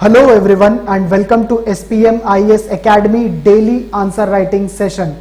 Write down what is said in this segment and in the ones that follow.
Hello everyone and welcome to SPM IAS Academy Daily Answer Writing Session.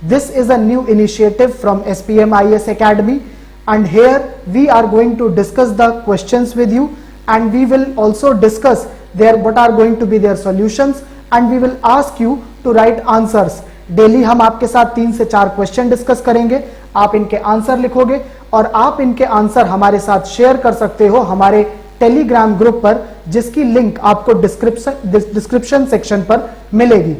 This is a new initiative from SPM IAS Academy, and here we are going to discuss the questions with you, and we will also discuss what are going to be their solutions, and we will ask you to write answers. Daily हम आपके साथ 3 से 4 question discuss करेंगे, आप इनके answer लिखोगे और आप इनके आंसर हमारे साथ शेयर कर सकते हो हमारे टेलीग्राम ग्रुप पर, जिसकी लिंक आपको डिस्क्रिप्शन सेक्शन पर मिलेगी.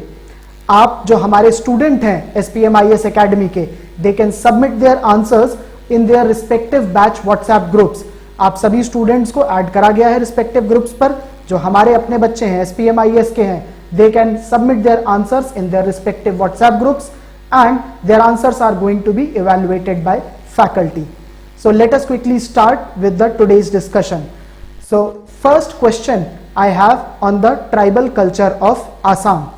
आप जो हमारे स्टूडेंट हैं एसपीएम आईएएस एकेडमी के, they can submit their answers in their respective batch WhatsApp groups. आप सभी स्टूडेंट्स को ऐड करा गया है रिस्पेक्टिव ग्रुप्स पर. जो हमारे अपने बच्चे हैं एसपीएम आईएएस के हैं, they can submit their answers in their respective WhatsApp groups and their answers are going to be evaluated by faculty. So let us quickly start with the today's discussion. So first question I have on the tribal culture of Assam.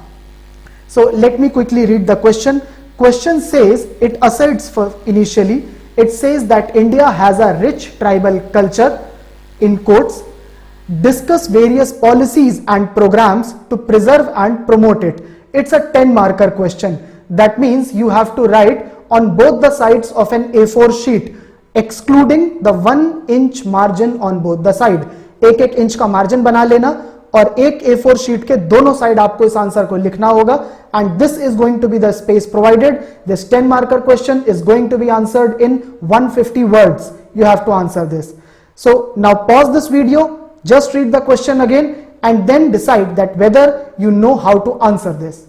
So let me quickly read the question. Question says, it asserts initially, it says that India has a rich tribal culture, in quotes, discuss various policies and programs to preserve and promote it. It's a 10 marker question. That means you have to write on both the sides of an A4 sheet, excluding the 1 inch margin on both the side. एक inch का margin बना लेना और एक A4 sheet के दोनों side आपको इस आंसर को लिखना होगा, and this is going to be the space provided. This 10 marker question is going to be answered in 150 words. You have to answer this. So now pause this video, just read the question again and then decide that whether you know how to answer this.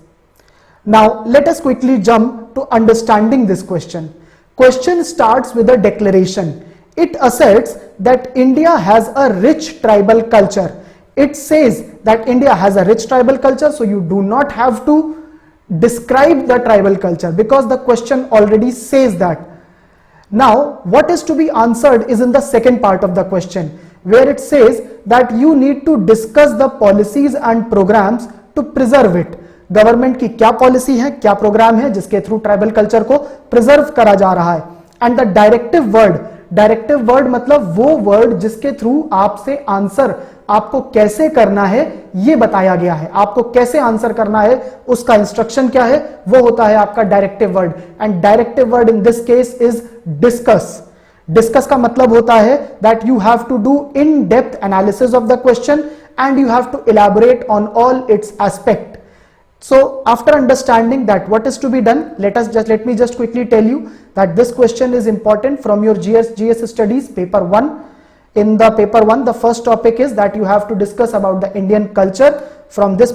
Now let us quickly jump to understanding this question. Question starts with a declaration. It asserts that India has a rich tribal culture. It says that India has a rich tribal culture, so you do not have to describe the tribal culture because the question already says that. Now what is to be answered is in the second part of the question, where it says that you need to discuss the policies and programs to preserve it. Government की क्या policy है, क्या programme है जिसके through tribal culture को preserve करा जा रहा है. एंड द डायरेक्टिव वर्ड मतलब वो वर्ड जिसके थ्रू आपसे आंसर आपको कैसे करना है ये बताया गया है. आपको कैसे आंसर करना है उसका इंस्ट्रक्शन क्या है, वो होता है आपका directive word. And directive word in this case is discuss. Discuss का मतलब होता है that you have to do in depth analysis of the question and you have to elaborate on all its aspect. So after understanding that what is to be done, let me just quickly tell you that this question is important from your GS studies paper 1. In the paper 1, the first topic is that you have to discuss about the Indian culture. From this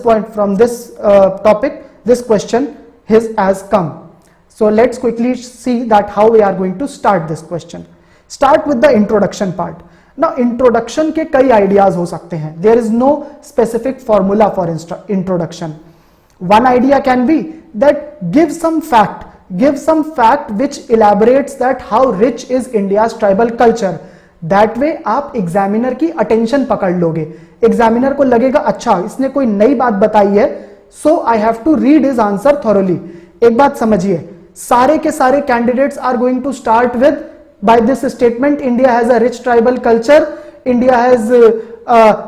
topic, this question has come. So let's quickly see that how we are going to start this question. Start with the introduction part. Now introduction के कई ideas हो सकते हैं. There is no specific formula for introduction. One idea can be that give some fact which elaborates that how rich is India's tribal culture. That way आप examiner की attention पकड़ लोगे. Examiner को लगेगा अच्छा इसने कोई नई बात बताई है, so I have to read his answer thoroughly. एक बात समझिए, सारे के सारे candidates are going to start with by this statement, India has a rich tribal culture, India has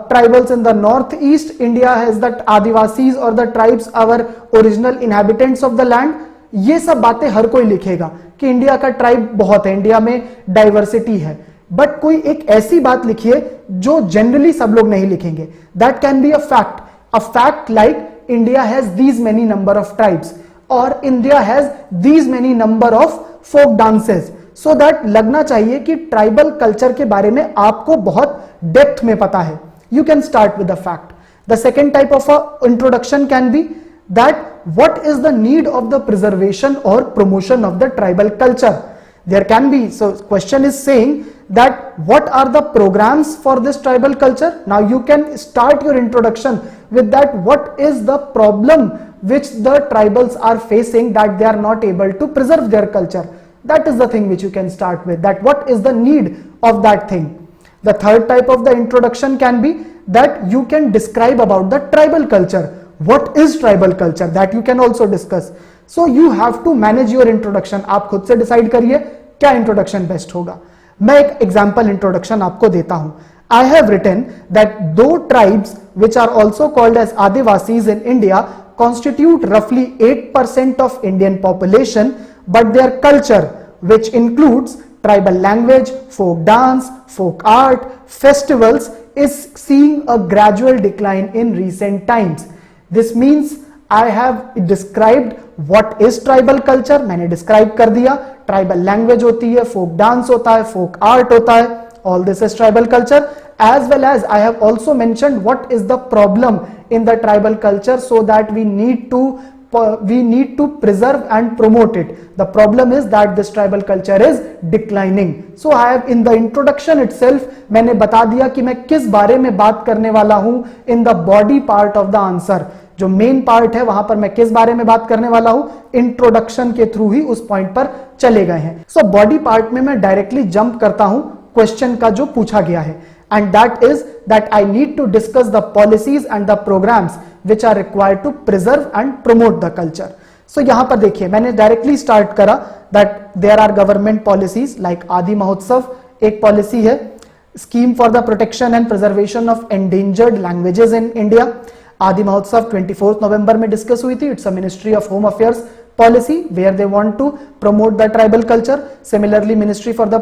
tribals in the northeast, India has the Adivasis or the tribes our original inhabitants of the land. ये सब बातें हर कोई लिखेगा कि India का tribe बहुत है, India में डाइवर्सिटी है, बट कोई एक ऐसी बात लिखिए जो जनरली सब लोग नहीं लिखेंगे. That can be a fact like India has these many number of tribes और India has these many number of folk dances. So that लगना चाहिए कि ट्राइबल कल्चर के बारे में आपको बहुत डेप्थ में पता है. You can start with the fact. The second type of introduction can be that what is the need of the preservation or promotion of the tribal culture. There can be, so question is saying that what are the programs for this tribal culture. Now you can start your introduction with that, what is the problem which the tribals are facing that they are not able to preserve their culture. That is the thing which you can start with, that what is the need of that thing. The third type of the introduction can be that you can describe about the tribal culture. What is tribal culture, that you can also discuss. So you have to manage your introduction. आप खुद से decide करिए क्या introduction best होगा. मैं एक example introduction आपको देता हूं. I have written that though tribes which are also called as Adivasis in India constitute roughly 8% of Indian population, but their culture, which includes tribal language, folk dance, folk art, festivals, is seeing a gradual decline in recent times. This means I have described what is tribal culture, मैंने describe कर दिया, tribal language होती है, folk dance होता है, folk art होता है, all this is tribal culture, as well as I have also mentioned what is the problem in the tribal culture, so that we need to preserve and promote it. The problem is that this tribal culture is declining. So I have in the introduction itself मैंने बता दिया कि मैं किस बारे में बात करने वाला हूं in the body part of the answer. जो मेन पार्ट है वहां पर मैं किस बारे में बात करने वाला हूं, इंट्रोडक्शन के थ्रू ही उस पॉइंट पर चले गए हैं. सो बॉडी पार्ट में मैं डायरेक्टली जंप करता हूं क्वेश्चन का जो पूछा गया है, and that is that I need to discuss the policies and the programs which are required to preserve and promote the culture. So यहां पर देखिए मैंने डायरेक्टली स्टार्ट करा that there are government policies like Aadi Mahotsav एक policy है, scheme for the protection and preservation of endangered languages in India. Aadi Mahotsav 24 नवंबर में discuss हुई थी. It's a ministry of home affairs policy where they want to promote the tribal culture. Similarly, ministry for the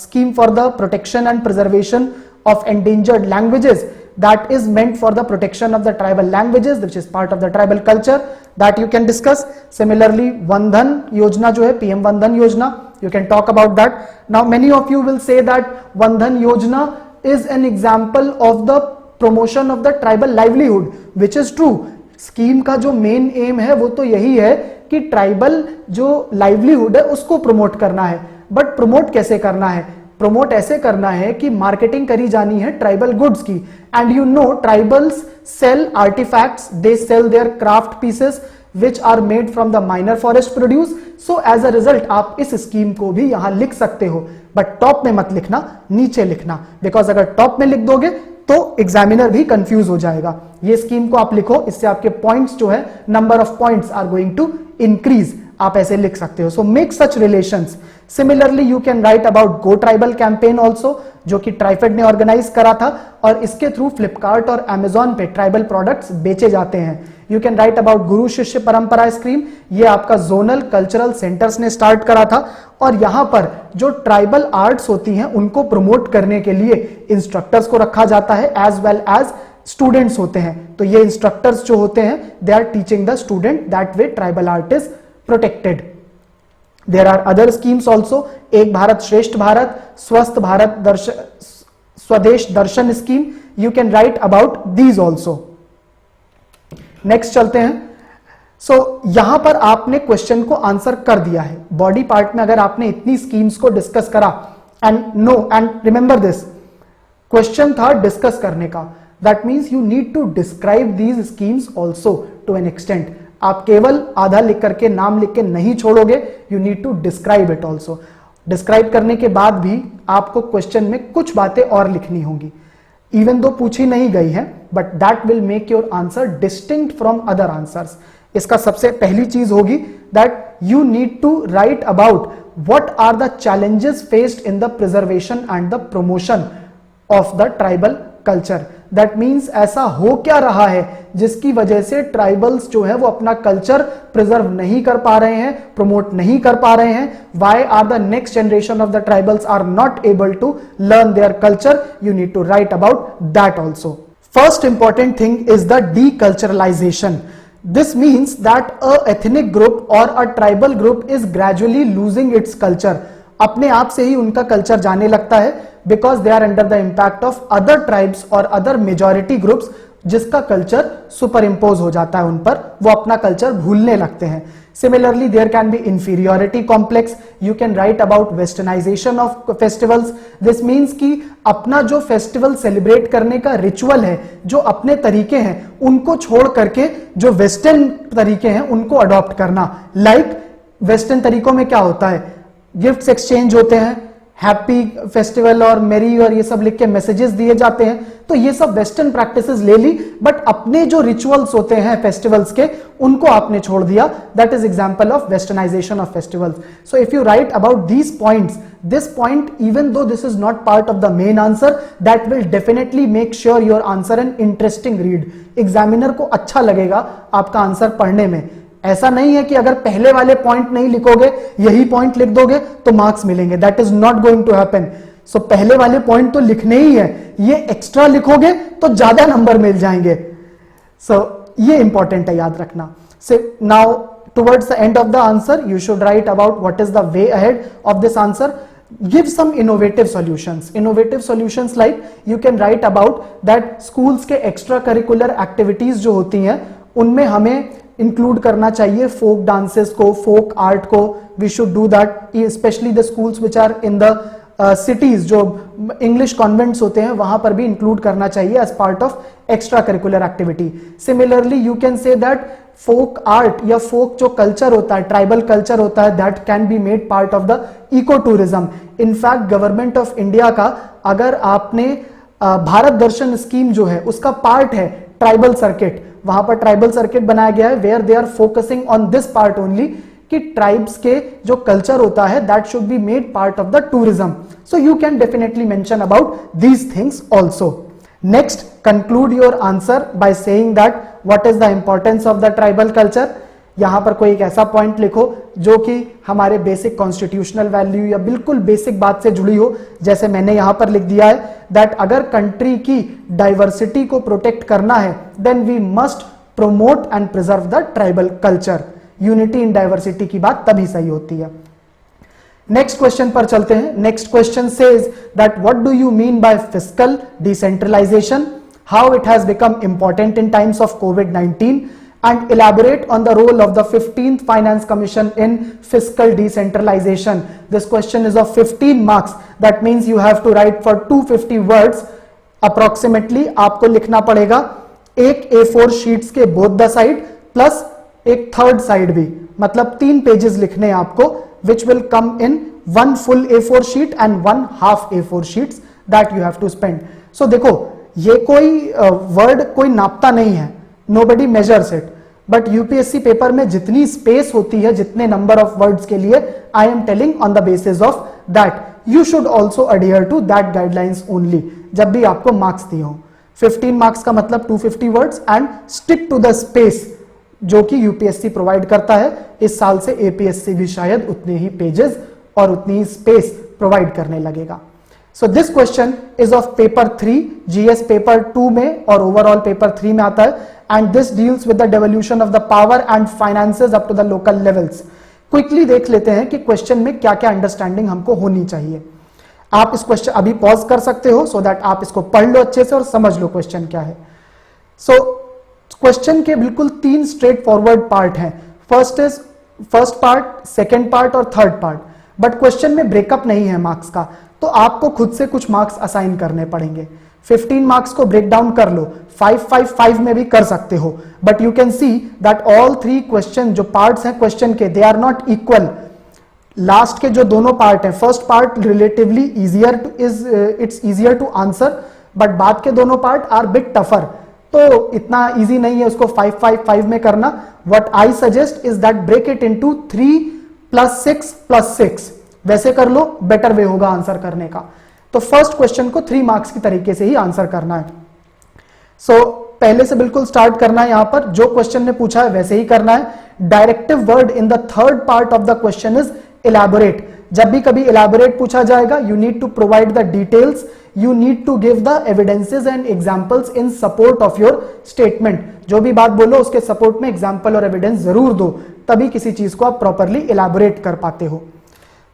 scheme for the protection and preservation of endangered languages, that is meant for the protection of the tribal languages, which is part of the tribal culture, that you can discuss. Similarly, Vandhan Yojana जो है, PM Vandhan Yojana, you can talk about that. Now many of you will say that Vandhan Yojana is an example of the promotion of the tribal livelihood, which is true. Scheme का जो main M है वो तो यही है कि tribal जो livelihood है उसको प्रमोट करना है. बट प्रमोट कैसे करना है? प्रमोट ऐसे करना है कि मार्केटिंग करी जानी है ट्राइबल गुड्स की. And you know tribals sell artefacts, they sell their craft pieces which are made from the minor forest produce. So as a result आप इस स्कीम को भी यहां लिख सकते हो, बट टॉप में मत लिखना, नीचे लिखना, बिकॉज अगर टॉप में लिख दोगे तो एग्जामिनर भी कंफ्यूज हो जाएगा. ये स्कीम को आप लिखो, इससे आपके पॉइंट्स जो है, number of points are going to increase. आप ऐसे लिख सकते हो. So make such relations. Similarly you can write about go tribal campaign also, जो कि ट्राइफेड ने ऑर्गेनाइज करा था और इसके थ्रू फ्लिपकार्ट और अमेजॉन पे ट्राइबल प्रोडक्ट्स बेचे जाते हैं. यू कैन राइट अबाउट गुरु शिष्य परंपरा स्कीम, ये आपका जोनल कल्चरल सेंटर्स ने स्टार्ट करा था और यहां पर जो ट्राइबल आर्ट्स होती हैं उनको प्रमोट करने के लिए इंस्ट्रक्टर्स को रखा जाता है एज वेल एज स्टूडेंट्स होते हैं. तो ये इंस्ट्रक्टर्स जो होते हैं they are teaching the student, that way tribal art is protected. There are other schemes also, Ek Bharat Shreshtha Bharat, Swasth Bharat Swadesh Darshan scheme. You can write about these also. Next चलते हैं. सो यहां पर आपने क्वेश्चन को आंसर कर दिया है. बॉडी पार्ट में अगर आपने इतनी स्कीम्स को डिस्कस करा, एंड रिमेंबर दिस, क्वेश्चन था डिस्कस करने का, that means you need to describe these schemes also to an extent. आप केवल आधा लिख करके, नाम लिख के नहीं छोड़ोगे, you need to describe it also. Describe करने के बाद भी आपको क्वेश्चन में कुछ बातें और लिखनी होंगी, इवन दो पूछी नहीं गई है, but that will make your answer distinct from other answers. इसका सबसे पहली चीज होगी that you need to write about what are the challenges faced in the preservation and the promotion of the tribal culture. That means ऐसा हो क्या रहा है जिसकी वजह से ट्राइबल्स जो है वो अपना कल्चर प्रिजर्व नहीं कर पा रहे हैं, प्रमोट नहीं कर पा रहे हैं. Why are the next generation of the tribals are not able to learn their culture. You need to write about that also. First important thing is the deculturalization. This means that a ethnic group or a tribal group is gradually losing its culture. अपने आप से ही उनका culture जाने लगता है because they are under the impact of other tribes or other majority groups, जिसका culture super impose हो जाता है उन पर, वो अपना कल्चर भूलने लगते हैं. Similarly, there can be inferiority complex. You can write about westernization of festivals. This means कि अपना जो फेस्टिवल सेलिब्रेट करने का रिचुअल है, जो अपने तरीके हैं, उनको छोड़ करके जो वेस्टर्न तरीके हैं उनको अडॉप्ट करना. लाइक वेस्टर्न तरीकों में क्या होता है, गिफ्ट्स एक्सचेंज होते हैं, हैप्पी फेस्टिवल और मेरी और ये सब लिख के मैसेजेस दिए जाते हैं. तो ये सब वेस्टर्न प्रैक्टिसेस ले ली, बट अपने जो रिचुअल्स होते हैं फेस्टिवल्स के उनको आपने छोड़ दिया. That is example of westernisation of festivals. So if you write about these points this point, even though this is not part of the main answer, that will definitely make sure your answer an interesting read. Examiner को अच्छा लगेगा आपका answer पढ़ने में. ऐसा नहीं है कि अगर पहले वाले पॉइंट नहीं लिखोगे, यही पॉइंट लिख दोगे तो मार्क्स मिलेंगे. That is not going to happen. So पहले वाले पॉइंट तो लिखने ही है, ये एक्स्ट्रा लिखोगे तो ज्यादा नंबर मिल जाएंगे. सो ये इंपॉर्टेंट है, याद रखना. So now towards the end of the answer you should write about what is the way ahead of this answer. Give some innovative solutions like you can write about that schools के extra curricular activities जो होती हैं उनमें हमें include करना चाहिए folk dances को, folk art को. We should do that, especially the schools which are in the cities, जो English convents होते हैं वहां पर भी include करना चाहिए as part of extra curricular activity. Similarly you can say that folk art या फोक जो कल्चर होता है, ट्राइबल कल्चर होता है, that can be made part of the ecotourism. In fact government of India का, अगर आपने भारत दर्शन स्कीम जो है उसका पार्ट है ट्राइबल सर्किट, वहां पर ट्राइबल सर्किट बनाया गया है where they are focusing on this part only, कि ट्राइब्स के जो कल्चर होता है that should be made part of the tourism. So you can definitely mention about these things also. Next, conclude your answer by saying that what is the importance of the tribal culture. यहां पर कोई एक ऐसा point लिखो जो कि हमारे basic constitutional value या बिल्कुल बेसिक बात से जुड़ी हो. जैसे मैंने यहां पर लिख दिया है दैट अगर कंट्री की डाइवर्सिटी को प्रोटेक्ट करना है then we must promote and preserve the tribal culture. Unity in diversity की बात तभी सही होती है. नेक्स्ट क्वेश्चन पर चलते हैं. Next question says that what do you mean by fiscal decentralisation, how it has become important in times of कोविड-19 and elaborate on the role of the 15th Finance Commission in fiscal decentralization. This question is of 15 marks. That means you have to write for 250 words approximately. आपको लिखना पड़ेगा एक A4 sheets के both the side plus एक third side भी, मतलब 3 pages लिखने आपको, which will come in 1 full A4 sheet and 1 half A4 sheets that you have to spend. So देखो ये कोई वर्ड कोई नापता नहीं है, nobody measures it, but UPSC paper में जितनी स्पेस होती है, जितने नंबर ऑफ वर्ड्स के लिए, I am telling on the basis of that. You should also adhere to that guidelines only जब भी आपको मार्क्स दिए हो. 15 मार्क्स का मतलब 250 words and stick to the space जो कि यूपीएससी प्रोवाइड करता है. इस साल से एपीएससी भी शायद उतने ही पेजेस और उतनी ही स्पेस प्रोवाइड करने लगेगा. So this question is of paper 3, GS paper 2 में और ओवरऑल पेपर 3 में आता है. And this deals with the devolution of the power and finances up to the local levels. Quickly देख लेते हैं कि क्वेश्चन में क्या क्या अंडरस्टैंडिंग हमको होनी चाहिए. आप इस क्वेश्चन अभी पॉज कर सकते हो सो दैट आप इसको पढ़ लो अच्छे से और समझ लो क्वेश्चन क्या है. सो क्वेश्चन के बिल्कुल 3 स्ट्रेट फॉरवर्ड पार्ट हैं. फर्स्ट पार्ट, सेकेंड पार्ट और थर्ड पार्ट. बट क्वेश्चन में ब्रेकअप नहीं है मार्क्स का, तो आपको खुद से कुछ मार्क्स असाइन करने पड़ेंगे. 15 मार्क्स को ब्रेक डाउन कर लो, 5-5-5 में भी कर सकते हो. But you can see that all 3 question जो पार्ट्स हैं क्वेश्चन के, they are not equal. Last के जो दोनों पार्ट हैं, first part relatively it's easier to answer, but बाद के दोनों पार्ट आर बिट टफर. तो इतना इजी नहीं है उसको 5-5-5 में करना. What I suggest is that break it into 3 + 6 + 6. वैसे कर लो, बेटर वे होगा आंसर करने का. तो फर्स्ट क्वेश्चन को 3 मार्क्स की तरीके से ही आंसर करना है. सो पहले से बिल्कुल स्टार्ट करना है. यहां पर जो क्वेश्चन ने पूछा है वैसे ही करना है. Directive word in the third part of the question is elaborate. जब भी कभी elaborate पूछा जाएगा, you need to provide the details, you need to give the evidences and examples in support of your statement. जो भी बात बोलो उसके सपोर्ट में एग्जाम्पल और एविडेंस जरूर दो, तभी किसी चीज को आप प्रॉपरली elaborate कर पाते हो.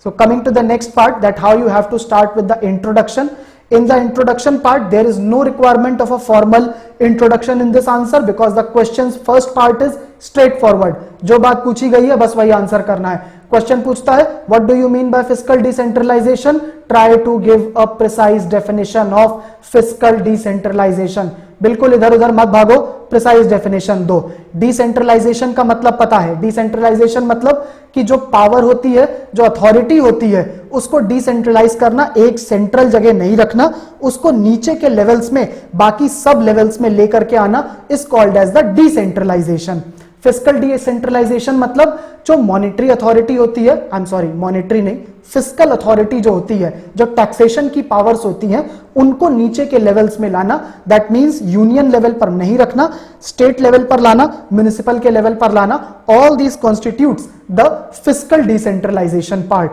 So coming to the next part, that how you have to start with the introduction. In the introduction part, there is no requirement of a formal introduction in this answer because the question's first part is straightforward. जो बात पूछी गई है बस वही answer करना है. Question पूछता है what do you mean by fiscal decentralization? Try to give a precise definition of fiscal decentralization. बिल्कुल इधर उधर मत भागो, प्रिसाइज डेफिनेशन दो. डिसेंट्रलाइजेशन का मतलब पता है. डिसेंट्रलाइजेशन मतलब कि जो पावर होती है, जो अथॉरिटी होती है, उसको डिसेंट्रलाइज करना, एक सेंट्रल जगह नहीं रखना, उसको नीचे के लेवल्स में, बाकी सब लेवल्स में लेकर के आना, is called as the decentralisation. Fiscal decentralisation मतलब जो मॉनेटरी अथॉरिटी होती है, आई एम सॉरी मॉनेटरी नहीं, फिस्कल अथॉरिटी जो होती है, जो टैक्सेशन की पावर्स होती हैं, उनको नीचे के लेवल्स में लाना। दैट मींस यूनियन लेवल पर नहीं रखना, स्टेट लेवल पर लाना, म्युनिसिपल के लेवल पर लाना। All these constitutes the fiscal decentralisation part.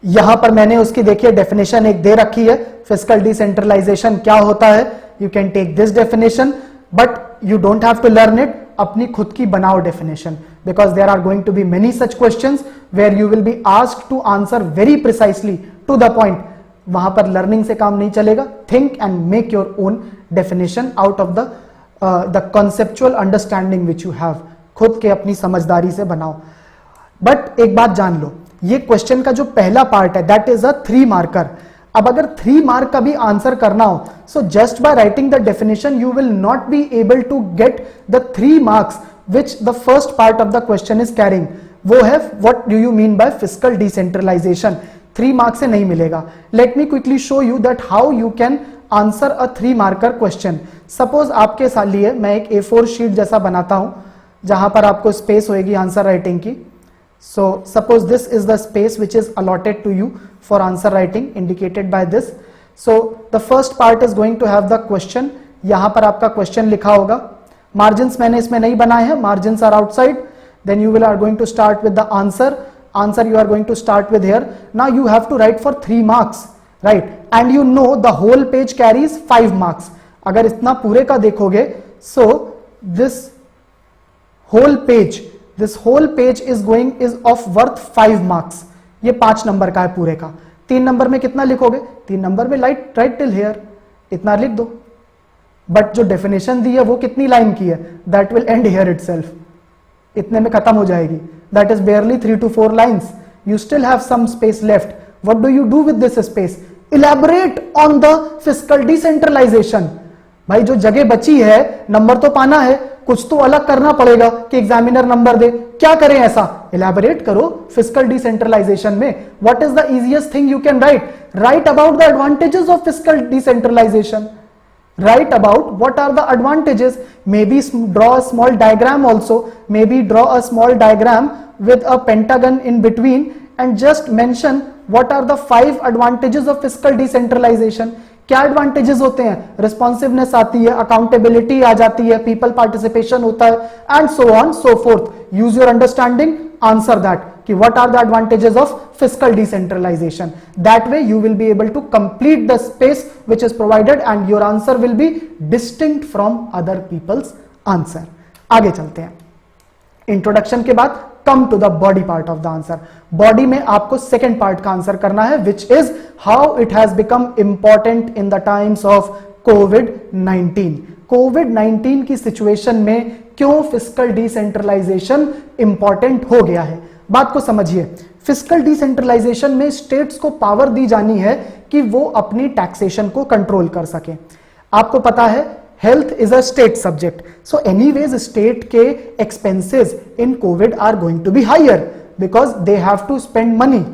यहां पर मैंने उसकी देखिए डेफिनेशन एक दे रखी है, फिस्कल डिसेंट्रलाइजेशन क्या होता है। You can take this definition but you don't have to learn it, अपनी खुद की बनाओ definition, because there are going to be many such questions where you will be asked to answer very precisely to the point. वहां पर learning से काम नहीं चलेगा। Think and make your own definition out of the conceptual understanding which you have. खुद के अपनी समझदारी से बनाओ। बट एक बात जान लो, ये क्वेश्चन का जो पहला पार्ट है दैट इज अ 3 मार्कर। अब अगर 3 मार्क का भी आंसर करना हो, so just by writing the definition you will not be able to get the 3 marks which the first part of the question is carrying. वो है what do you mean by fiscal decentralisation. 3 marks से नहीं मिलेगा। Let me quickly show you that how you can answer a 3 marker question. Suppose आपके लिए मैं एक A4 sheet जैसा बनाता हूं जहां पर आपको स्पेस होगी आंसर राइटिंग की। So suppose this is the space which is allotted to you for answer writing indicated by this. So the first part is going to have the question. यहां पर आपका क्वेश्चन लिखा होगा। Margins मैंने इसमें नहीं बनाए हैं, margins are outside. Then you will are going to start with the answer. Answer you are going to start with here. Now you have to write for 3 marks, right? And you know the whole page carries 5 marks. अगर इतना पूरे का देखोगे, so this whole page is of worth 5 marks. ये 5 number का है पूरे का। 3 नंबर में कितना लिखोगे? 3 नंबर में राइट टिल हियर, इतना लिख दो। बट जो डेफिनेशन दी है वो कितनी लाइन की है? That will end here itself, इतने में खत्म हो जाएगी। That is barely 3 to 4 lines. You still have some space left. What do you do with this space? Elaborate on the fiscal decentralisation. भाई जो जगह बची है, नंबर तो पाना है, कुछ तो अलग करना पड़ेगा कि एग्जामिनर नंबर दे। क्या करें ऐसा? इलैबोरेट करो फिस्कल डिसेंट्रलाइजेशन में। What is the easiest thing you can write? Write about the advantages of fiscal decentralisation. Write about what are the advantages. Maybe draw a small diagram also. Maybe draw a small diagram with a pentagon in between and just mention what are the 5 advantages of fiscal decentralization. क्या advantages होते हैं? Responsiveness आती है, accountability आ जाती है, people participation होता है and so on so fourth. Use your understanding, answer that कि what are the advantages of fiscal decentralization. That way you will be able to complete the space which is provided and your answer will be distinct from other people's answer. आगे चलते हैं। Introduction के बाद come to the body part of the answer. Body में आपको second part का answer करना है which is how it has become important in the times of COVID-19. COVID-19 की सिचुएशन में क्यों फिस्कल डिसेंट्रलाइजेशन इंपॉर्टेंट हो गया है? बात को समझिए। फिस्कल डिसेंट्रलाइजेशन में स्टेट्स को पावर दी जानी है कि वो अपनी टैक्सेशन को कंट्रोल कर सके। आपको पता है health is a state subject, so anyways state के expenses in COVID are going to be higher because they have to spend money,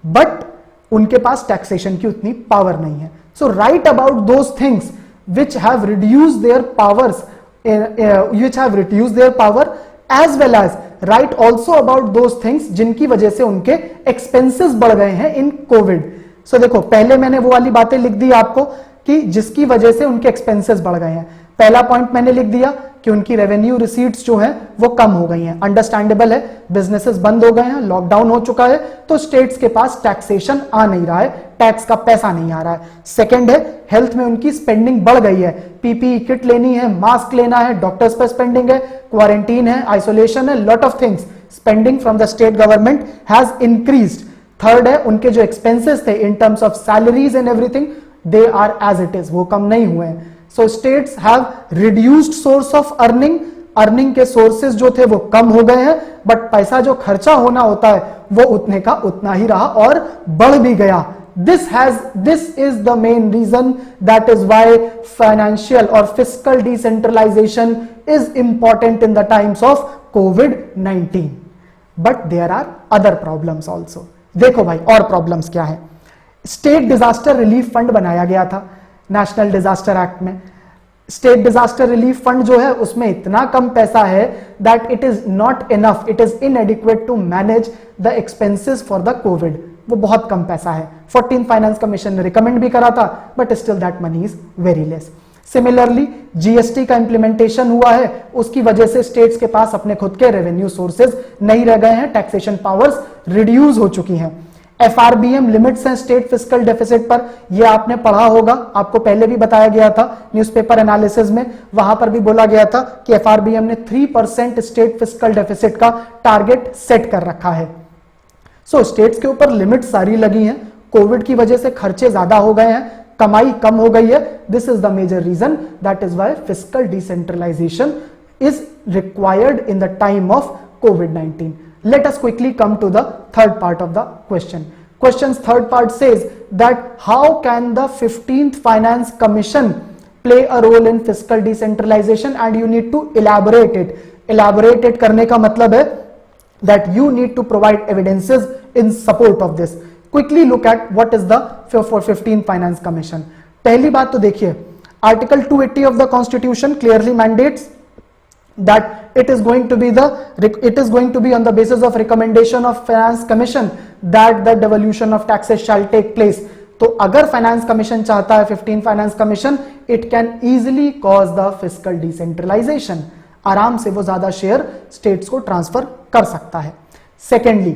but उनके पास टैक्सेशन की उतनी पावर नहीं है। So write about those things which have reduced their powers, as well as write also about those things जिनकी वजह से उनके expenses बढ़ गए हैं in COVID. So देखो पहले मैंने वो वाली बातें लिख दी आपको कि जिसकी वजह से उनके expenses बढ़ गए हैं। पहला पॉइंट मैंने लिख दिया कि उनकी रेवेन्यू रिसीट्स जो हैं वो कम हो गई हैं। अंडरस्टैंडेबल है, बिजनेसेस बंद हो गए हैं, लॉकडाउन हो चुका है, तो स्टेट्स के पास टैक्सेशन आ नहीं रहा है, टैक्स का पैसा नहीं आ रहा है। सेकंड है हेल्थ में उनकी स्पेंडिंग बढ़ गई है, पीपीई किट लेनी है, मास्क लेना है, डॉक्टर्स पर स्पेंडिंग है, क्वारंटीन है, आइसोलेशन है, lot of things, spending from the state government has increased. Third है उनके जो एक्सपेंसेस थे in terms of salaries and everything they are as it is, वो कम नहीं हुए हैं। So states have reduced source of earning, earning के सोर्सेज जो थे वो कम हो गए हैं, बट पैसा जो खर्चा होना होता है वो उतने का उतना ही रहा और बढ़ भी गया। This is the main reason that is why financial or fiscal decentralization is important in the times of COVID-19. But there are other problems also. देखो भाई और प्रॉब्लम्स क्या है। स्टेट डिजास्टर रिलीफ फंड बनाया गया था नेशनल डिजास्टर एक्ट में। State disaster relief fund जो है उसमें इतना कम पैसा है that it is not enough, it is inadequate to manage the expenses for the COVID. वो बहुत कम पैसा है। 14th फाइनेंस कमीशन ने रिकमेंड भी करा था, but still that money is very less. Similarly GST का इंप्लीमेंटेशन हुआ है, उसकी वजह से स्टेट्स के पास अपने खुद के रेवेन्यू सोर्सेज नहीं रह गए हैं, टैक्सेशन पावर्स रिड्यूस हो चुकी हैं। एफआरबीएम लिमिट्स हैं स्टेट फिस्कल डेफिसिट पर, यह आपने पढ़ा होगा, आपको पहले भी बताया गया था न्यूज़पेपर एनालिसिस में, वहां पर भी बोला गया था कि एफआरबीएम ने 3% स्टेट फिस्कल डेफिसिट का टारगेट सेट कर रखा है। सो स्टेट्स के ऊपर लिमिट सारी लगी हैं, कोविड की वजह से खर्चे ज्यादा हो गए हैं, कमाई कम हो गई है। This is the major reason, that is why fiscal decentralisation is required in the time of COVID-19. Let us quickly come to the third part of the question. Question's third part says that how can the 15th Finance Commission play a role in fiscal decentralization, and you need to elaborate it. Elaborate it करने का मतलब है that you need to provide evidences in support of this. Quickly look at what is the 15th Finance Commission. पहली बात तो देखिए, Article 280 of the Constitution clearly mandates that it is going to be on the basis of recommendation of Finance Commission that the devolution of taxes shall take place. तो अगर finance commission चाहता है 15 finance commission, it can easily cause the fiscal decentralisation, आराम से वो ज्यादा share states को transfer कर सकता है। सेकेंडली,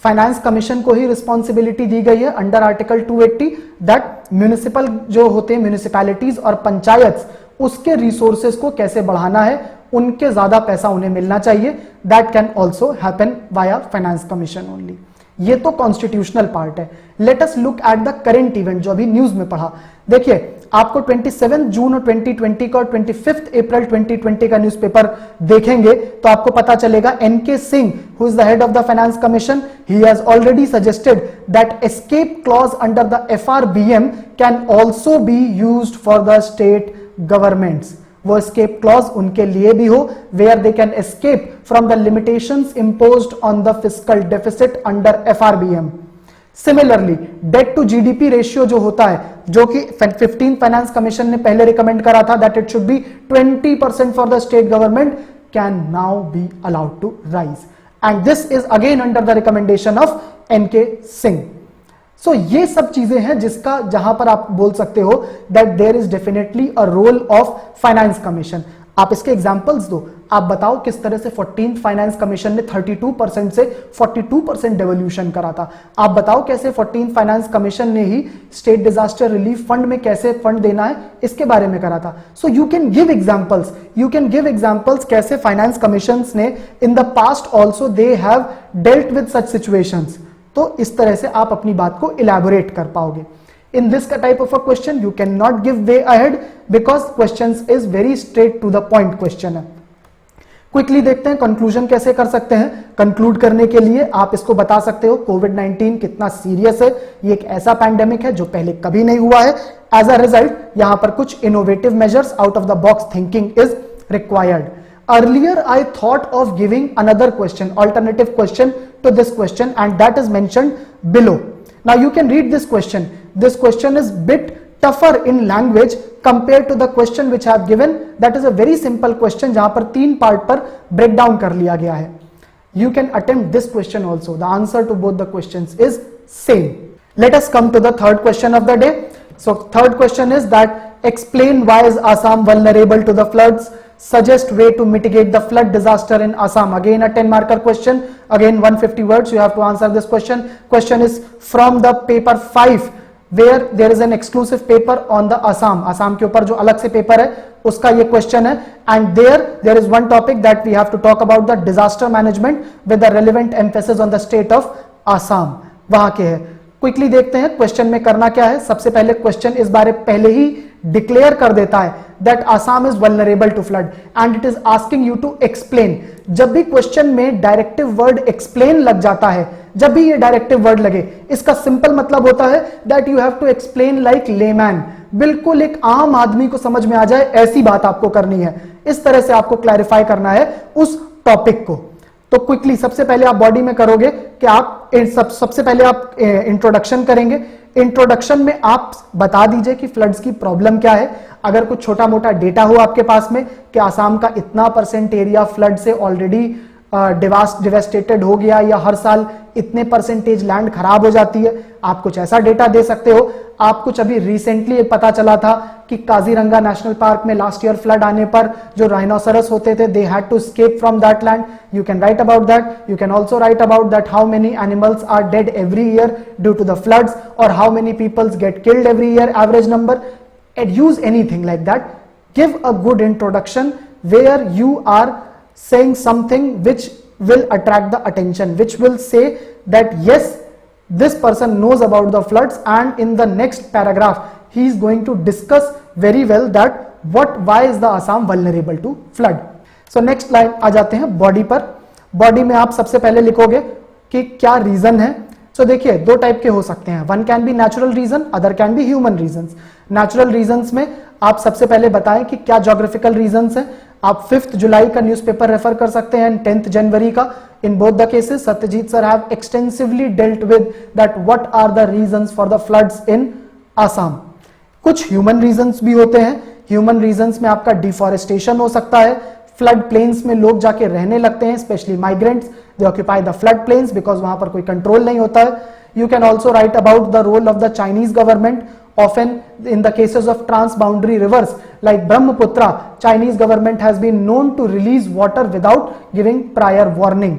फाइनेंस कमीशन को ही रिस्पॉन्सिबिलिटी दी गई है अंडर आर्टिकल 280 दैट म्यूनिसिपल जो होते हैं म्यूनिसिपैलिटीज और पंचायत, उसके रिसोर्सेज को कैसे बढ़ाना है, उनके ज्यादा पैसा उन्हें मिलना चाहिए। That can also happen via finance commission only. ये तो कॉन्स्टिट्यूशनल पार्ट है। Let us look at the current event जो अभी न्यूज में पढ़ा। देखिए, आपको 27 जून 2020 का और 25 अप्रैल 2020 का न्यूज़पेपर देखेंगे तो आपको पता चलेगा N K Singh, who is the head of the finance commission, he has already suggested that escape clause under the FRBM can also be used for the state governments. वो एस्केप क्लॉज उनके लिए भी हो where they can escape from the limitations imposed on the fiscal deficit under FRBM. Similarly, debt to GDP ratio जो होता है, जो कि 15 फाइनेंस कमीशन ने पहले रिकमेंड करा था that it should be 20% for the state government, can now be allowed to raise, and this is again under the recommendation of NK Singh. So ये सब चीजें हैं जिसका जहां पर आप बोल सकते हो that there is definitely a role of finance commission. आप इसके एग्जांपल्स दो, आप बताओ किस तरह से 14th फाइनेंस कमीशन ने 32% से 42% डेवोल्यूशन करा था। आप बताओ कैसे 14th फाइनेंस कमीशन ने ही स्टेट डिजास्टर रिलीफ फंड में कैसे फंड देना है इसके बारे में करा था। सो यू कैन गिव एग्जांपल्स कैसे फाइनेंस कमीशन ने in the past also they have dealt with such situations. तो इस तरह से आप अपनी बात को इलैबोरेट कर पाओगे। In this type of a question, you cannot give way ahead because questions is very straight to the point question है। क्विकली देखते हैं कंक्लूजन कैसे कर सकते हैं। कंक्लूड करने के लिए आप इसको बता सकते हो कोविड-19 कितना सीरियस है, ये एक ऐसा पैंडेमिक है जो पहले कभी नहीं हुआ है। एज अ रिजल्ट यहां पर कुछ innovative measures, out of the box thinking is required. Earlier I thought of giving another question, alternative question to this question, and that is mentioned below. Now you can read this question. This question is bit tougher in language compared to the question which I have given. That is a very simple question जहां पर 3 part पर break down कर लिया गया है। You can attempt this question also. The answer to both the questions is same. Let us come to the third question of the day. So third question is that explain why is Assam vulnerable to the floods. Suggest way to mitigate the flood disaster in Assam. Again a 10 marker question, again 150 words, you have to answer this question. Question is from the paper 5 where there is an exclusive paper on the Assam के ऊपर जो अलग से paper है उसका ये question है, and there is one topic that we have to talk about the disaster management with the relevant emphasis on the state of Assam. वहां के है। क्विकली देखते हैं क्वेश्चन में करना क्या है। सबसे पहले क्वेश्चन इस बारे पहले ही डिक्लेयर कर देता है that Assam is vulnerable to flood and it is asking you to explain. जब भी क्वेश्चन में डायरेक्टिव वर्ड एक्सप्लेन लग जाता है, जब भी ये डायरेक्टिव वर्ड लगे, इसका सिंपल मतलब होता है that you have to explain like layman, बिल्कुल एक आम आदमी को समझ में आ जाए ऐसी बात आपको करनी है। इस तरह से आपको क्लैरिफाई करना है उस टॉपिक को। तो क्विकली सबसे पहले आप बॉडी में करोगे कि आप सबसे पहले आप इंट्रोडक्शन करेंगे। इंट्रोडक्शन में आप बता दीजिए कि फ्लड्स की प्रॉब्लम क्या है, अगर कुछ छोटा मोटा डेटा हो आपके पास में कि आसाम का इतना % एरिया फ्लड से ऑलरेडी डिवेस्टेटेड हो गया या हर साल इतने % लैंड खराब हो जाती है, आप कुछ ऐसा डेटा दे सकते हो। आप कुछ अभी रिसेंटली पता चला था कि काजीरंगा नेशनल पार्क में लास्ट ईयर फ्लड आने पर जो राइनोसरस होते थे, they had to escape from that land. You can write about that. You can also write about that how many animals are dead every year due to the floods और how many peoples get killed every year, average number, and use anything like that. Give a good introduction where you are saying something which will attract the attention, which will say that yes, this person knows about the floods, and in the next paragraph he is going to discuss very well that why is the Assam vulnerable to flood. So next line आ जाते हैं body पर। Body में आप सबसे पहले लिखोगे कि क्या रीजन है। So देखिए दो टाइप के हो सकते हैं, one can be natural reason, other can be human reasons. Natural reasons में आप सबसे पहले बताएं कि क्या ज्योग्राफिकल रीजंस हैं। आप 5 जुलाई का न्यूज़पेपर रेफर कर सकते हैं, 10 जनवरी का। In both the cases Satyajit sir have extensively dealt with that what are the reasons for the floods in Assam. कुछ ह्यूमन रीजंस भी होते हैं। ह्यूमन रीजंस में आपका डिफॉरेस्टेशन हो सकता है, फ्लड प्लेन्स में लोग जाके रहने लगते हैं, specially migrants, they occupy the flood plains because वहां पर कोई कंट्रोल नहीं होता है। You can also write about the role of the Chinese government, often in the cases of transboundary rivers like Brahmaputra, Chinese government has been known to release water without giving prior warning.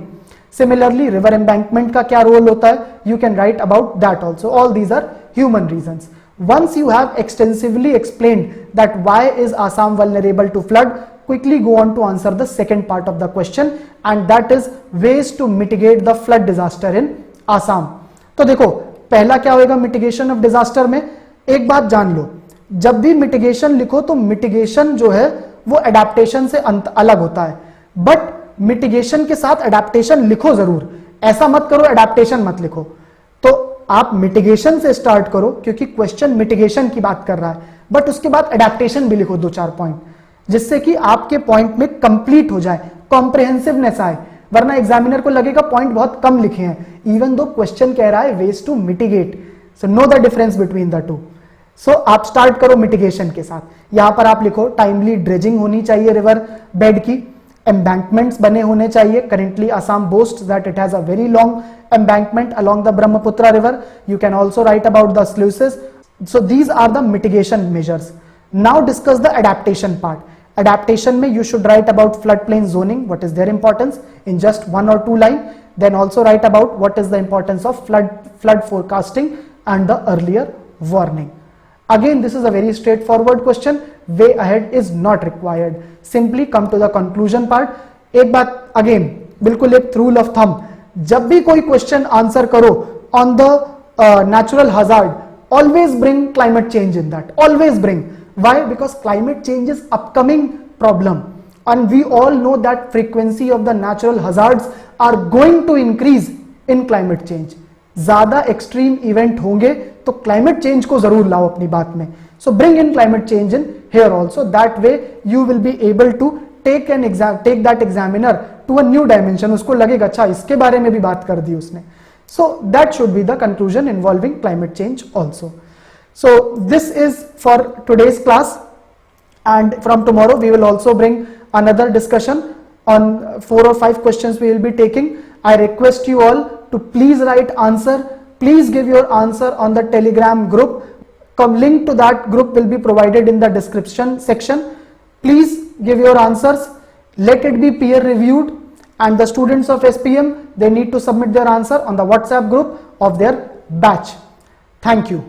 Similarly, river embankment का क्या role होता है, you can write about that also. All these are human reasons. Once you have extensively explained that why is Assam vulnerable to flood, quickly go on to answer the second part of the question, and that is ways to mitigate the flood disaster in Assam. तो देखो पहला क्या होगा mitigation of disaster में। एक बात जान लो, जब भी मिटिगेशन लिखो तो मिटिगेशन जो है वो एडेप्टेशन से अलग होता है, बट मिटिगेशन के साथ एडेप्टेशन लिखो जरूर। ऐसा मत करो एडेप्टेशन मत लिखो। तो आप मिटिगेशन से स्टार्ट करो क्योंकि क्वेश्चन मिटिगेशन की बात कर रहा है, बट उसके बाद एडेप्टेशन भी लिखो 2-4 पॉइंट, जिससे कि आपके पॉइंट में कंप्लीट हो जाए, कॉम्प्रिहेंसिवनेस आए। वरना एग्जामिनर को लगेगा पॉइंट बहुत कम लिखे हैं, इवन दो क्वेश्चन कह रहा है ways to mitigate. So know the difference between the two. सो आप स्टार्ट करो मिटिगेशन के साथ। यहां पर आप लिखो टाइमली ड्रेजिंग होनी चाहिए रिवर बेड की, एम्बैंकमेंट्स बने होने चाहिए। Currently Assam boasts that it has a very long embankment along the Brahmaputra river. You can also write about the sluices. So these are the mitigation measures. Now discuss the adaptation part. Adaptation में you should write about floodplain zoning, what is their importance in just 1 or 2 line. Then also write about what is the importance of flood forecasting and the earlier warning. Again, this is a very straightforward question. Way ahead is not required. Simply come to the conclusion part. एक बात again, बिल्कुल एक rule of thumb. जब भी कोई question answer करो on the natural hazard, always bring climate change in that. Always bring. Why? Because climate change is upcoming problem and we all know that frequency of the natural hazards are going to increase in climate change. ज्यादा extreme event होंगे तो climate change को जरूर लाओ अपनी बात में. So bring in climate change in here also. That way you will be able to take that examiner to a new dimension. उसको लगेगा अच्छा इसके बारे में भी बात कर दी उसने. So that should be the conclusion involving climate change also. So this is for today's class, and from tomorrow we will also bring another discussion on 4 or 5 questions we will be taking. I request you all to please write answer. Please give your answer on the Telegram group. Link to that group will be provided in the description section. Please give your answers. Let it be peer reviewed, and the students of SPM, they need to submit their answer on the WhatsApp group of their batch. Thank you.